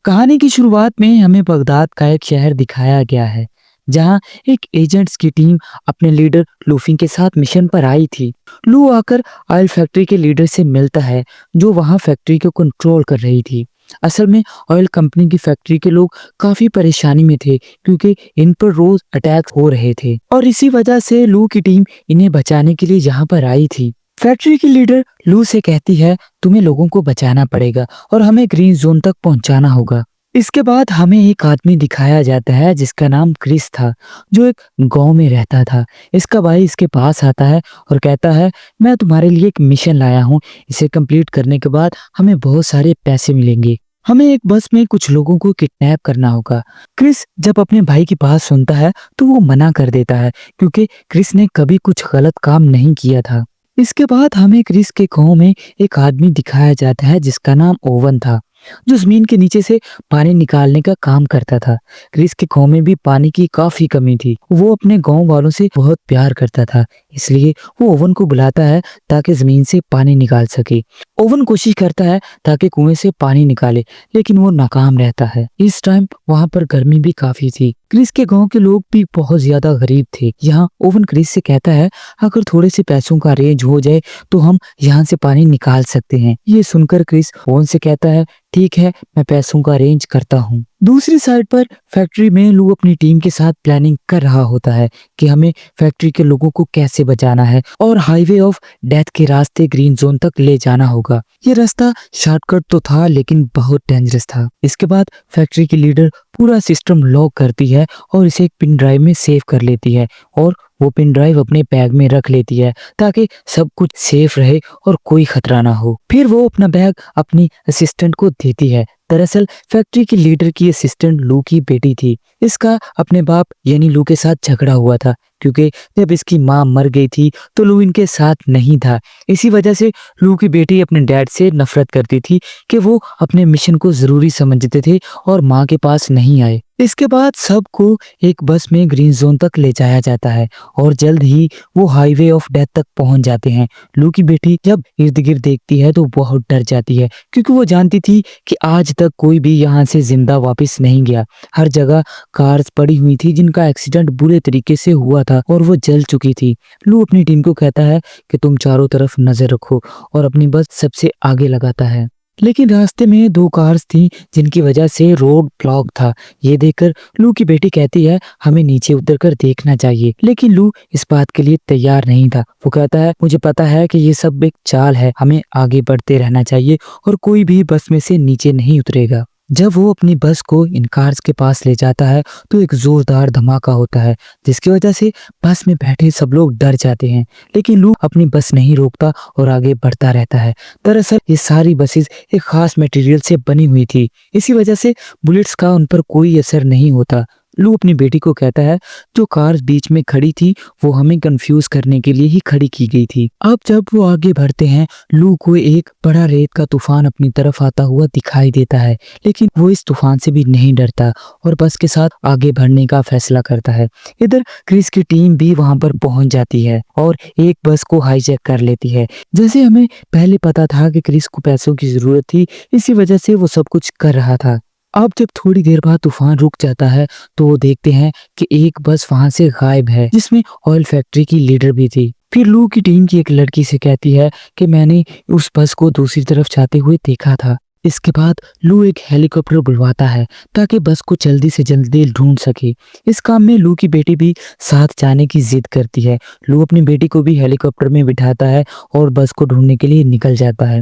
कहानी की शुरुआत में हमें बगदाद का एक शहर दिखाया गया है, जहां एक एजेंट्स की टीम अपने लीडर लूफी के साथ मिशन पर आई थी। लू आकर ऑयल फैक्ट्री के लीडर से मिलता है, जो वहां फैक्ट्री को कंट्रोल कर रही थी। असल में ऑयल कंपनी की फैक्ट्री के लोग काफी परेशानी में थे, क्योंकि इन पर रोज अटैक हो रहे थे और इसी वजह से लू की टीम इन्हें बचाने के लिए यहाँ पर आई थी। फैक्ट्री की लीडर लू से कहती है, तुम्हें लोगों को बचाना पड़ेगा और हमें ग्रीन जोन तक पहुंचाना होगा। इसके बाद हमें एक आदमी दिखाया जाता है जिसका नाम क्रिस था, जो एक गांव में रहता था। इसका भाई इसके पास आता है और कहता है, मैं तुम्हारे लिए एक मिशन लाया हूँ। इसे कंप्लीट करने के बाद हमें बहुत सारे पैसे मिलेंगे। हमें एक बस में कुछ लोगों को किडनैप करना होगा। क्रिस जब अपने भाई की बात सुनता है तो वो मना कर देता है, क्योंकि क्रिस ने कभी कुछ गलत काम नहीं किया था। इसके बाद हमें क्रिस के गांव में एक आदमी दिखाया जाता है जिसका नाम ओवन था, जो जमीन के नीचे से पानी निकालने का काम करता था। क्रिस के गांव में भी पानी की काफी कमी थी। वो अपने गांव वालों से बहुत प्यार करता था, इसलिए वो ओवन को बुलाता है ताकि जमीन से पानी निकाल सके। ओवन कोशिश करता है ताकि कुएं से पानी निकाले, लेकिन वो नाकाम रहता है। इस टाइम वहां पर गर्मी भी काफी थी। क्रिस के गांव के लोग भी बहुत ज्यादा गरीब थे। यहाँ ओवन क्रिस से कहता है, अगर थोड़े से पैसों का अरेंज हो जाए तो हम यहाँ से पानी निकाल सकते हैं। ये सुनकर क्रिस ओवन से कहता है, ठीक है, मैं पैसों का अरेंज करता हूँ। दूसरी साइड पर फैक्ट्री में लू अपनी टीम के साथ प्लानिंग कर रहा होता है कि हमें फैक्ट्री के लोगों को कैसे बचाना है और हाईवे ऑफ डेथ के रास्ते ग्रीन जोन तक ले जाना होगा। ये रास्ता शॉर्टकट तो था, लेकिन बहुत डेंजरस था। इसके बाद फैक्ट्री की लीडर पूरा सिस्टम लॉक करती है और इसे एक पिन ड्राइव में सेव कर लेती है और वो पिन ड्राइव अपने बैग में रख लेती है ताकि सब कुछ सेफ रहे और कोई खतरा ना हो। फिर वो अपना बैग अपनी असिस्टेंट को देती है। दरअसल फैक्ट्री की लीडर की असिस्टेंट लू की बेटी थी। इसका अपने बाप यानी लू के साथ झगड़ा हुआ था, क्योंकि जब इसकी माँ मर गई थी तो लू इनके साथ नहीं था। इसी वजह से लू की बेटी अपने डैड से नफरत करती थी कि वो अपने मिशन को जरूरी समझते थे और माँ के पास नहीं आए। इसके बाद सबको एक बस में ग्रीन जोन तक ले जाया जाता है और जल्द ही वो हाईवे ऑफ डेथ तक पहुंच जाते हैं। लू की बेटी जब इर्द गिर्द देखती है तो बहुत डर जाती है, क्योंकि वो जानती थी कि आज तक कोई भी यहाँ से जिंदा वापस नहीं गया। हर जगह कार्स पड़ी हुई थी जिनका एक्सीडेंट बुरे तरीके से हुआ था और वो जल चुकी थी। लू अपनी टीम को कहता है कि तुम चारों तरफ नजर रखो और अपनी बस सबसे आगे लगाता है। लेकिन रास्ते में दो कार्स थी जिनकी वजह से रोड ब्लॉक था। ये देखकर लू की बेटी कहती है, हमें नीचे उतरकर देखना चाहिए, लेकिन लू इस बात के लिए तैयार नहीं था। वो कहता है, मुझे पता है कि ये सब एक चाल है, हमें आगे बढ़ते रहना चाहिए और कोई भी बस में से नीचे नहीं उतरेगा। जब वो अपनी बस को इन कार्स के पास ले जाता है तो एक जोरदार धमाका होता है, जिसकी वजह से बस में बैठे सब लोग डर जाते हैं। लेकिन लू अपनी बस नहीं रोकता और आगे बढ़ता रहता है। दरअसल ये सारी बसेस एक खास मटेरियल से बनी हुई थी, इसी वजह से बुलेट्स का उन पर कोई असर नहीं होता। लू अपनी बेटी को कहता है, जो कार बीच में खड़ी थी वो हमें कंफ्यूज करने के लिए ही खड़ी की गई थी। अब जब वो आगे बढ़ते हैं, लू को एक बड़ा रेत का तूफान अपनी तरफ आता हुआ दिखाई देता है, लेकिन वो इस तूफान से भी नहीं डरता और बस के साथ आगे बढ़ने का फैसला करता है। इधर क्रिस की टीम भी वहां पर पहुंच जाती है और एक बस को हाईजैक कर लेती है। जैसे हमें पहले पता था कि क्रिस को पैसों की जरूरत थी, इसी वजह से वो सब कुछ कर रहा था। अब जब थोड़ी देर बाद तूफान रुक जाता है तो वो देखते हैं कि एक बस वहां से गायब है, जिसमें ऑयल फैक्ट्री की लीडर भी थी। फिर लू की टीम की एक लड़की से कहती है कि मैंने उस बस को दूसरी तरफ जाते हुए देखा था। इसके बाद लू एक हेलीकॉप्टर बुलवाता है ताकि बस को जल्दी से जल्दी ढूंढ सके। इस काम में लू की बेटी भी साथ जाने की जिद करती है। लू अपनी बेटी को भी हेलीकॉप्टर में बिठाता है और बस को ढूंढने के लिए निकल जाता है।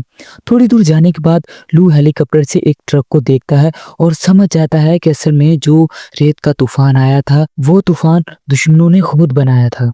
थोड़ी दूर जाने के बाद लू हेलीकॉप्टर से एक ट्रक को देखता है और समझ जाता है कि असल में जो रेत का तूफान आया था वो तूफान दुश्मनों ने खुद बनाया था।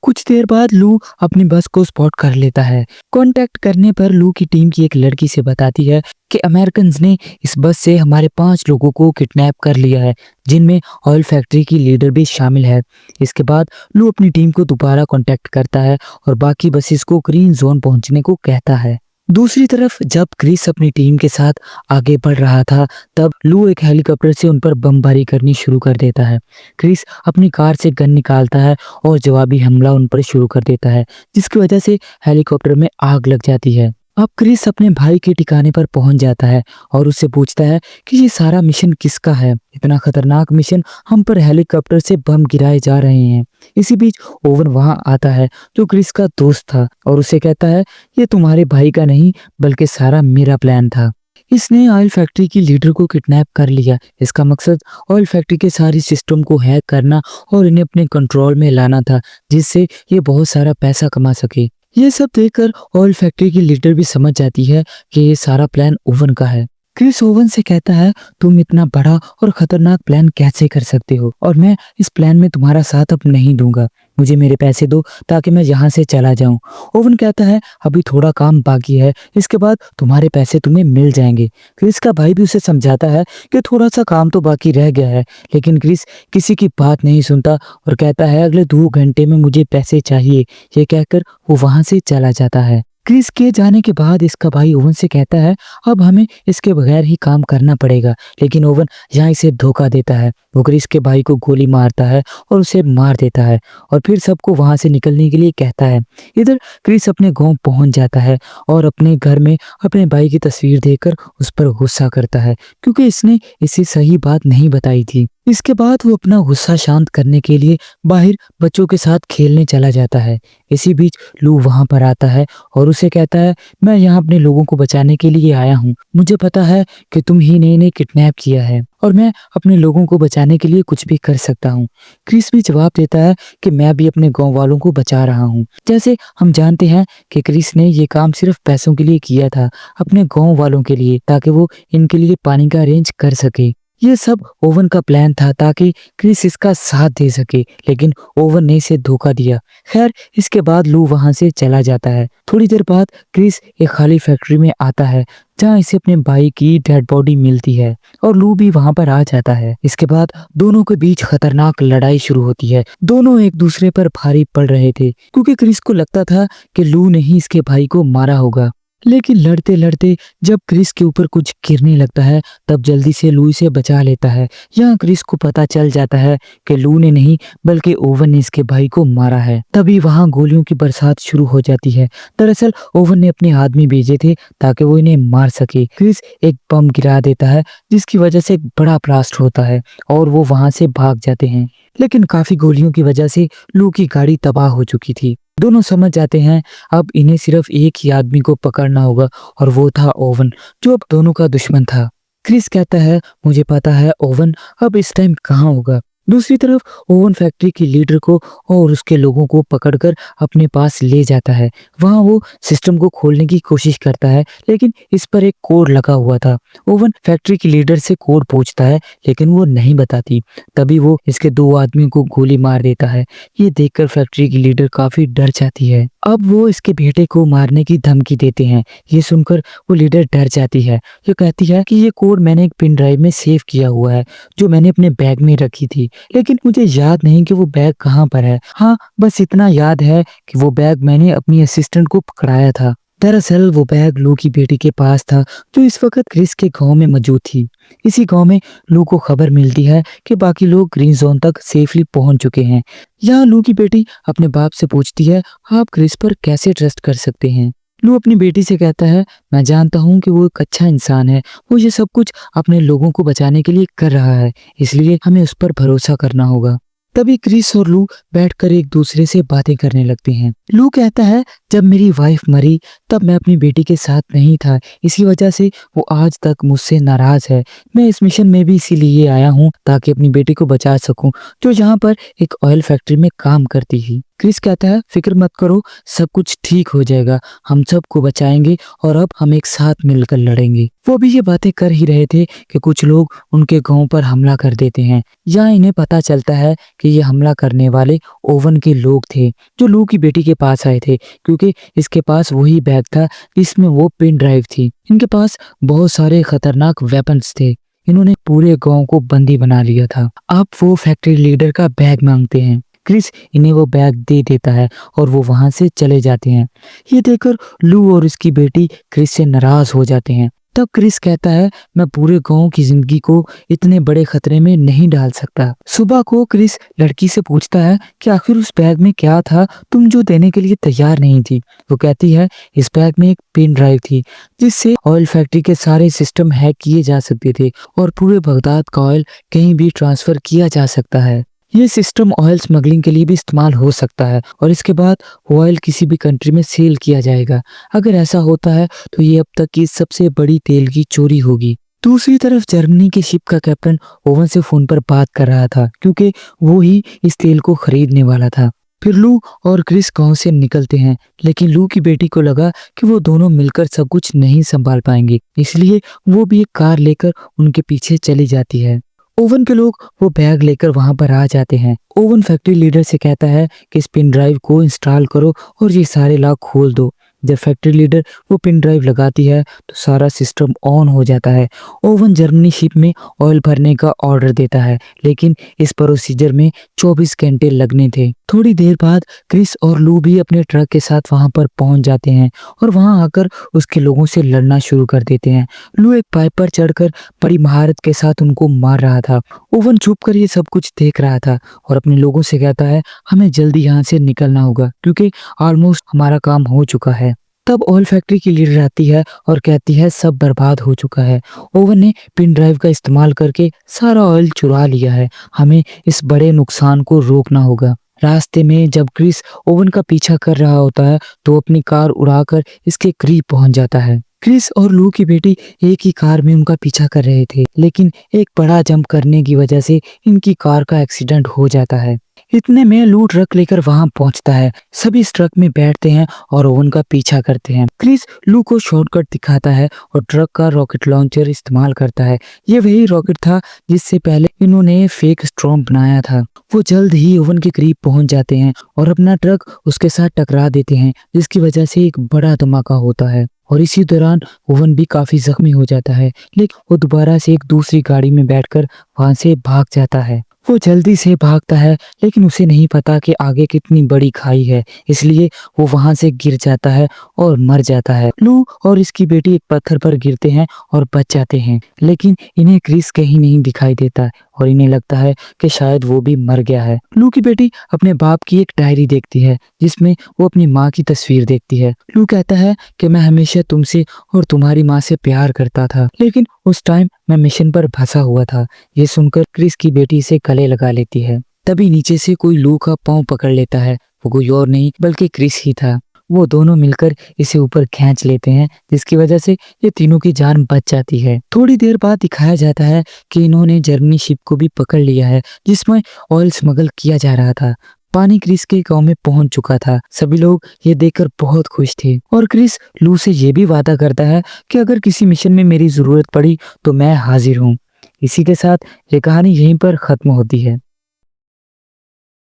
कुछ देर बाद लू अपनी बस को स्पॉट कर लेता है। कांटेक्ट करने पर लू की टीम की एक लड़की से बताती है कि अमेरिकन्स ने इस बस से हमारे 5 लोगों को किडनैप कर लिया है, जिनमें ऑयल फैक्ट्री की लीडर भी शामिल है। इसके बाद लू अपनी टीम को दोबारा कांटेक्ट करता है और बाकी बसेस को ग्रीन जोन पहुंचने को कहता है। दूसरी तरफ जब क्रिस अपनी टीम के साथ आगे बढ़ रहा था, तब लू एक हेलीकॉप्टर से उन पर बमबारी करनी शुरू कर देता है। क्रिस अपनी कार से गन निकालता है और जवाबी हमला उन पर शुरू कर देता है, जिसकी वजह से हेलीकॉप्टर में आग लग जाती है। अब क्रिस अपने भाई के ठिकाने पर पहुंच जाता है और उससे पूछता है कि ये सारा मिशन किसका है। इतना खतरनाक मिशन, हम पर हेलीकॉप्टर से बम गिराए जा रहे हैं। इसी बीच ओवन वहां आता है जो क्रिस का दोस्त था और उसे कहता है ये तुम्हारे भाई का नहीं बल्कि सारा मेरा प्लान था। इसने ऑयल फैक्ट्री की लीडर को किडनैप कर लिया। इसका मकसद ऑयल फैक्ट्री के सारी सिस्टम को हैक करना और इन्हें अपने कंट्रोल में लाना था, जिससे ये बहुत सारा पैसा कमा सके। ये सब देखकर ऑयल फैक्ट्री की लीडर भी समझ जाती है कि ये सारा प्लान ओवन का है। क्रिस ओवन से कहता है तुम इतना बड़ा और खतरनाक प्लान कैसे कर सकते हो, और मैं इस प्लान में तुम्हारा साथ अब नहीं दूंगा। मुझे मेरे पैसे दो ताकि मैं यहाँ से चला जाऊं। ओवन कहता है अभी थोड़ा काम बाकी है, इसके बाद तुम्हारे पैसे तुम्हें मिल जाएंगे। क्रिस का भाई भी उसे समझाता है कि थोड़ा सा काम तो बाकी रह गया है, लेकिन क्रिस किसी की बात नहीं सुनता और कहता है अगले 2 घंटे में मुझे पैसे चाहिए। ये कहकर वो वहां से चला जाता है। क्रिस के जाने के बाद इसका भाई ओवन से कहता है अब हमें इसके बगैर ही काम करना पड़ेगा, लेकिन ओवन यहाँ इसे धोखा देता है। वो क्रिस के भाई को गोली मारता है और उसे मार देता है और फिर सबको वहां से निकलने के लिए कहता है। इधर क्रिस अपने गांव पहुंच जाता है और अपने घर में अपने भाई की तस्वीर देखकर उस पर गुस्सा करता है, क्योंकि इसने इसे सही बात नहीं बताई थी। इसके बाद वो अपना गुस्सा शांत करने के लिए बाहर बच्चों के साथ खेलने चला जाता है। इसी बीच लू वहां पर आता है और उसे कहता है मैं यहाँ अपने लोगों को बचाने के लिए आया हूँ। मुझे पता है कि तुम ही ने इन्हें किडनैप किया है और मैं अपने लोगों को बचाने के लिए कुछ भी कर सकता हूँ। क्रिस भी जवाब देता है कि मैं भी अपने गांव वालों को बचा रहा हूँ। जैसे हम जानते हैं कि क्रिस ने ये काम सिर्फ पैसों के लिए किया था, अपने गांव वालों के लिए, ताकि वो इनके लिए पानी का अरेंज कर सके। ये सब ओवन का प्लान था ताकि क्रिस इसका साथ दे सके, लेकिन ओवन ने इसे धोखा दिया। खैर इसके बाद लू वहां से चला जाता है। थोड़ी देर बाद क्रिस एक खाली फैक्ट्री में आता है जहां इसे अपने भाई की डेड बॉडी मिलती है और लू भी वहां पर आ जाता है। इसके बाद दोनों के बीच खतरनाक लड़ाई शुरू होती है। दोनों एक दूसरे पर भारी पड़ रहे थे क्योंकि क्रिस को लगता था कि लू ने ही इसके भाई को मारा होगा। लेकिन लड़ते लड़ते जब क्रिस के ऊपर कुछ गिरने लगता है तब जल्दी से लू इसे बचा लेता है। यहाँ क्रिस को पता चल जाता है कि लू ने नहीं बल्कि ओवन ने इसके भाई को मारा है। तभी वहां गोलियों की बरसात शुरू हो जाती है। दरअसल ओवन ने अपने आदमी भेजे थे ताकि वो इन्हें मार सके। क्रिस एक बम गिरा देता है जिसकी वजह से एक बड़ा ब्लास्ट होता है और वो वहां से भाग जाते हैं, लेकिन काफी गोलियों की वजह से लू की गाड़ी तबाह हो चुकी थी। दोनों समझ जाते हैं अब इन्हें सिर्फ एक ही आदमी को पकड़ना होगा और वो था ओवन, जो अब दोनों का दुश्मन था। क्रिस कहता है मुझे पता है ओवन अब इस टाइम कहाँ होगा। दूसरी तरफ ओवन फैक्ट्री की लीडर को और उसके लोगों को पकड़कर अपने पास ले जाता है। वहां वो सिस्टम को खोलने की कोशिश करता है, लेकिन इस पर एक कोड लगा हुआ था। ओवन फैक्ट्री की लीडर से कोड पूछता है लेकिन वो नहीं बताती। तभी वो इसके 2 आदमियों को गोली मार देता है। ये देखकर फैक्ट्री की लीडर काफी डर जाती है। अब वो इसके बेटे को मारने की धमकी देते हैं। ये सुनकर वो लीडर डर जाती है। ये कहती है कि ये कोड मैंने एक पिन ड्राइव में सेव किया हुआ है जो मैंने अपने बैग में रखी थी, लेकिन मुझे याद नहीं कि वो बैग कहाँ पर है। हाँ, बस इतना याद है कि वो बैग मैंने अपनी असिस्टेंट को पकड़ाया था। दरअसल वो बैग लू की बेटी के पास था जो इस वक्त क्रिस के गांव में मौजूद थी। इसी गांव में लू को खबर मिलती है कि बाकी लोग ग्रीन जोन तक सेफली पहुंच चुके हैं। यहाँ लू की बेटी अपने बाप से पूछती है आप क्रिस पर कैसे ट्रस्ट कर सकते हैं। लू अपनी बेटी से कहता है मैं जानता हूँ कि वो एक अच्छा इंसान है, वो ये सब कुछ अपने लोगों को बचाने के लिए कर रहा है, इसलिए हमें उस पर भरोसा करना होगा। तभी क्रिस और लू बैठकर एक दूसरे से बातें करने लगते हैं। लू कहता है जब मेरी वाइफ मरी तब मैं अपनी बेटी के साथ नहीं था, इसी वजह से वो आज तक मुझसे नाराज है। मैं इस मिशन में भी इसीलिए आया हूँ ताकि अपनी बेटी को बचा सकूं, जो यहाँ पर एक ऑयल फैक्ट्री में काम करती थी। क्रिस कहता है फिक्र मत करो, सब कुछ ठीक हो जाएगा, हम सबको बचाएंगे और अब हम एक साथ मिलकर लड़ेंगे। वो भी ये बातें कर ही रहे थे कि कुछ लोग उनके गांव पर हमला कर देते हैं। यहाँ इन्हें पता चलता है कि ये हमला करने वाले ओवन के लोग थे जो लू की बेटी के पास आए थे, क्योंकि इसके पास वही बैग था जिसमें वो पिन ड्राइव थी। इनके पास बहुत सारे खतरनाक वेपन्स थे। इन्होंने पूरे गांव को बंदी बना लिया था। अब वो फैक्ट्री लीडर का बैग मांगते हैं। क्रिस इन्हें वो बैग दे देता है और वो वहां से चले जाते हैं। ये देखकर लू और उसकी बेटी क्रिस से नाराज हो जाते हैं। तब क्रिस कहता है, मैं पूरे गांव की जिंदगी को इतने बड़े खतरे में नहीं डाल सकता। सुबह को क्रिस लड़की से पूछता है कि आखिर उस बैग में क्या था तुम जो देने के लिए तैयार नहीं थी। वो कहती है, इस बैग में एक पेन ड्राइव थी जिससे ऑयल फैक्ट्री के सारे सिस्टम हैक किए जा सकते थे और पूरे बगदाद का ऑयल कहीं भी ट्रांसफर किया जा सकता है। ये सिस्टम ऑयल स्मगलिंग के लिए भी इस्तेमाल हो सकता है और इसके बाद वो ऑयल किसी भी कंट्री में सेल किया जाएगा। अगर ऐसा होता है तो ये अब तक की सबसे बड़ी तेल की चोरी होगी। दूसरी तरफ जर्मनी के शिप का कैप्टन ओवन से फोन पर बात कर रहा था क्योंकि वो ही इस तेल को खरीदने वाला था। फिर लू और क्रिस गांव से निकलते हैं, लेकिन लू की बेटी को लगा कि वो दोनों मिलकर सब कुछ नहीं संभाल पाएंगे, इसलिए वो भी एक कार लेकर उनके पीछे चली जाती है। ओवन के लोग वो बैग लेकर वहां पर आ जाते हैं। ओवन फैक्ट्री लीडर से कहता है कि इस पिन ड्राइव को इंस्टॉल करो और ये सारे लॉक खोल दो। जब फैक्ट्री लीडर वो पिन ड्राइव लगाती है तो सारा सिस्टम ऑन हो जाता है। ओवन जर्मनी शिप में ऑयल भरने का ऑर्डर देता है, लेकिन इस प्रोसीजर में 24 घंटे लगने थे। थोड़ी देर बाद क्रिस और लू भी अपने ट्रक के साथ वहां पर पहुंच जाते हैं और वहां आकर उसके लोगों से लड़ना शुरू कर देते हैं। लू एक पाइप पर चढ़कर बड़ी महारत के साथ उनको मार रहा था। ओवन छुप कर ये सब कुछ देख रहा था और अपने लोगों से कहता है, हमें जल्दी यहाँ से निकलना होगा क्योंकि ऑलमोस्ट हमारा काम हो चुका है। तब ऑयल फैक्ट्री की लीडर आती है और कहती है सब बर्बाद हो चुका है। ओवन ने पिन ड्राइव का इस्तेमाल करके सारा ऑयल चुरा लिया है, हमें इस बड़े नुकसान को रोकना होगा। रास्ते में जब क्रिस ओवन का पीछा कर रहा होता है तो अपनी कार उड़ाकर इसके करीब पहुंच जाता है। क्रिस और लू की बेटी एक ही कार में उनका पीछा कर रहे थे, लेकिन एक बड़ा जंप करने की वजह से इनकी कार का एक्सीडेंट हो जाता है। इतने में लू ट्रक लेकर वहां पहुंचता है। सभी इस ट्रक में बैठते हैं और ओवन का पीछा करते हैं। क्रिस लू को शॉर्टकट दिखाता है और ट्रक का रॉकेट लॉन्चर इस्तेमाल करता है। ये वही रॉकेट था जिससे पहले इन्होंने फेक स्टॉर्म बनाया था। वो जल्द ही ओवन के करीब पहुंच जाते हैं और अपना ट्रक उसके साथ टकरा देते हैं, जिसकी वजह से एक बड़ा धमाका होता है और इसी दौरान ओवन भी काफी जख्मी हो जाता है, लेकिन वो दोबारा से एक दूसरी गाड़ी में बैठकर वहां से भाग जाता है। वो जल्दी से भागता है, लेकिन उसे नहीं पता कि आगे कितनी बड़ी खाई है, इसलिए वो वहां से गिर जाता है और मर जाता है। लू और इसकी बेटी एक पत्थर पर गिरते हैं और बच जाते हैं, लेकिन इन्हें क्रिस कहीं नहीं दिखाई देता और इन्हें लगता है कि शायद वो भी मर गया है। लू की बेटी अपने बाप की एक डायरी देखती है जिसमें वो अपनी माँ की तस्वीर देखती है। लू कहता है कि मैं हमेशा तुमसे और तुम्हारी माँ से प्यार करता था, लेकिन उस टाइम मैं मिशन पर फंसा हुआ था। ये सुनकर क्रिस की बेटी से गले लगा लेती है। तभी नीचे से कोई लू का पाँव पकड़ लेता है। वो कोई और नहीं बल्कि क्रिस ही था। वो दोनों मिलकर इसे ऊपर खींच लेते हैं, जिसकी वजह से ये तीनों की जान बच जाती है। थोड़ी देर बाद दिखाया जाता है कि इन्होंने जर्मनी शिप को भी पकड़ लिया है जिसमें ऑयल स्मगल किया जा रहा था। पानी क्रिस के गांव में पहुंच चुका था। सभी लोग ये देखकर बहुत खुश थे और क्रिस लू से ये भी वादा करता है कि अगर किसी मिशन में मेरी जरूरत पड़ी तो मैं हाजिर हूँ। इसी के साथ ये कहानी यहीं पर खत्म होती है।